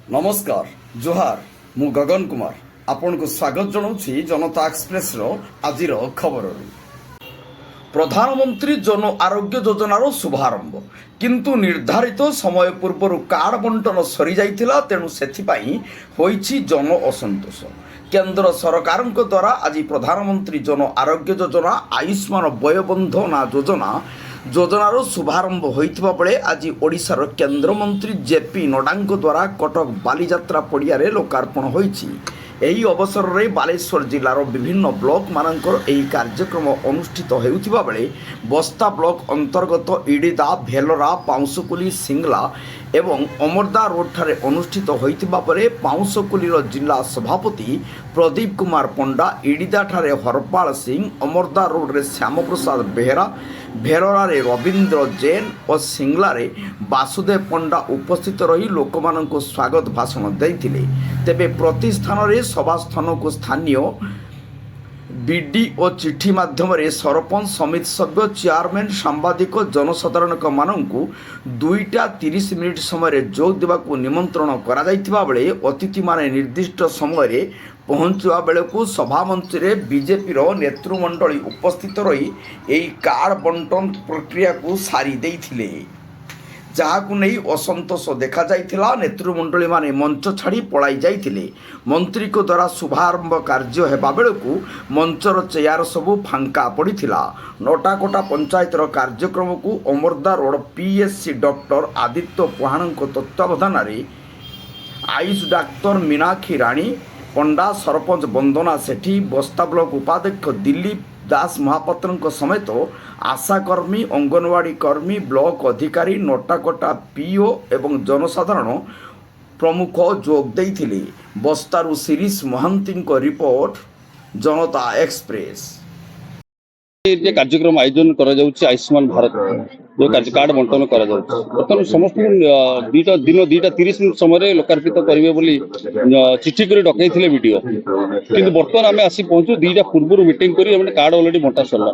नमस्कार जोहार मु गगन कुमार आपण को स्वागत जनाऊँगी जनता एक्सप्रेस आज खबर। प्रधानमंत्री जन आरोग्य योजनार शुभारंभ किंतु निर्धारित समय पूर्व कार्ड बंटन सरी जाइथिला, तेणु सेथिपाई होईछि जन असंतोष। केंद्र सरकार द्वारा आज प्रधानमंत्री जन आरोग्य योजना आयुष्मान वयोबंधना योजनार शुभारंभ होइथिबा बेले आज ओडिशार केंद्रमंत्री जेपी नड्डा द्वारा कटक बालीजात्रा पड़ियारे लोकार्पण होइछि। एही अवसर में बालेश्वर जिलार विभिन्न ब्लॉक मानकर एही कार्यक्रम अनुष्ठित होउथिबा बेले बस्ता ब्लॉक अंतर्गत इडिदा, भेलोरा, पाउंसकुली, सिंगला एवं अमरदा रोड ठारे अनुष्ठित होइथिबा परे पाउंसकुलीर जिला सभापति प्रदीप कुमार पंडा, इडिदा ठारे हरपाल सिंह, अमरदा रोड रे श्याम प्रसाद बेहेरा, भेलोरा रे रविंद्र जैन और सिंगला रे वासुदेव पंडा उपस्थित रही लोकमानंको स्वागत भाषण देइथिले। तेबे प्रति स्थान रे सभा स्थान को स्थानीय बीडी और चिठी माध्यम सरपंच, समिति सभ्य, चेयरमैन, सांबादिक, जनसाधारण मानू 2:30 मिनिट समय जोग देवाकू निमंत्रण करा जाइथिबा बेले अतिथि माने निर्दिष्ट समय पहुँचवा बेलू सभामंच में बीजेपी नेतृमंडली उपस्थित रही यही कार्ड बंटन प्रक्रिया को सारी देइथिले, जहाकू नहीं असंतोष देखा जाइथिला। नेतृमंडली माने मंच छाड़ी पलाई जाइथिले। मंत्री को द्वारा शुभारंभ कार्य हेबा बेलू मंचर चेयर सबू फांका पड़िथिला। नटाकोटा पंचायतर कार्यक्रम को अमरदा रोड पीएससी डॉक्टर आदित्य पुहाण तत्वावधान आयुष डाक्तर मीनाक्षी राणी पंडा, सरपंच वंदना सेठी, बस्ता ब्लॉक उपाध्यक्ष दिलीप दास महापात्र समेत आशाकर्मी, अंगनवाड़ी कर्मी, ब्लॉक अधिकारी, नटाकोटा पीओ एवं जनसाधारण प्रमुख जोग देइथिले। बस्तारू शिरीष महांती रिपोर्ट, जनता एक्सप्रेस। ये कार्यक्रम आयोजन करा जाउछि आयुष्मान भारत जो कार्ड बंटन करा जाउछि। बर्तमान समस्त दिन 2:30 मिनिट समय लोकार्पित करिवे बोली चिठी करी डकैथिले वीडियो, किंतु बर्तमान आमे आसी पहुंचू 2टा पूर्व मीटिंग करी हमने कार्ड ऑलरेडी बंटा सरला।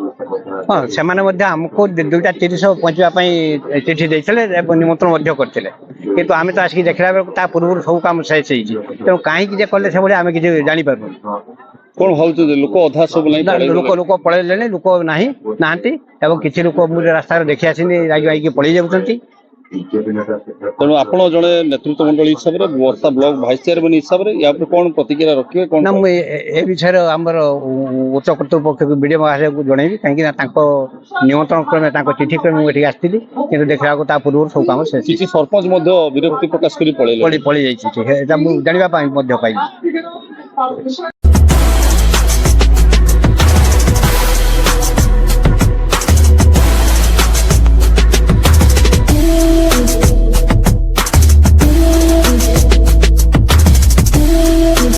हां, से माने मध्ये हमको 2:30 पहुंचवा पई चिठी दैथिले एवं निमंत्रण मध्ये करथिले, किंतु आमे तो आसी देखला बेर ता पूर्व सब काम सही होइछि। तो काहे कि जे करले से बोले आमे कि जानि पारबो कोन भाउछु लोक अधा सब नहीं लोक पळेले लोक नाही नांती एवं किछि लोक मुरे रास्ता रे देखि आसिनी रागी पळै जाउछंती। तेणु आपण जड़े नेतृत्व मंडली हिसाब से बस्ता ब्लॉक भाइस चेयरमैन हिसाब से या कौन प्रतिक्रिया रखिए कौन ना ए विषय आमर उच्च कर्तृपक्ष को वीडियो महाशय को जनइबी कहीं निमंत्रण क्रमे चिठी क्रमे मुझे आसती कि देखा पूर्व सब काम किसी सरपंच विरक्ति प्रकाश कर पड़े पड़ी जाइए जाना पाई।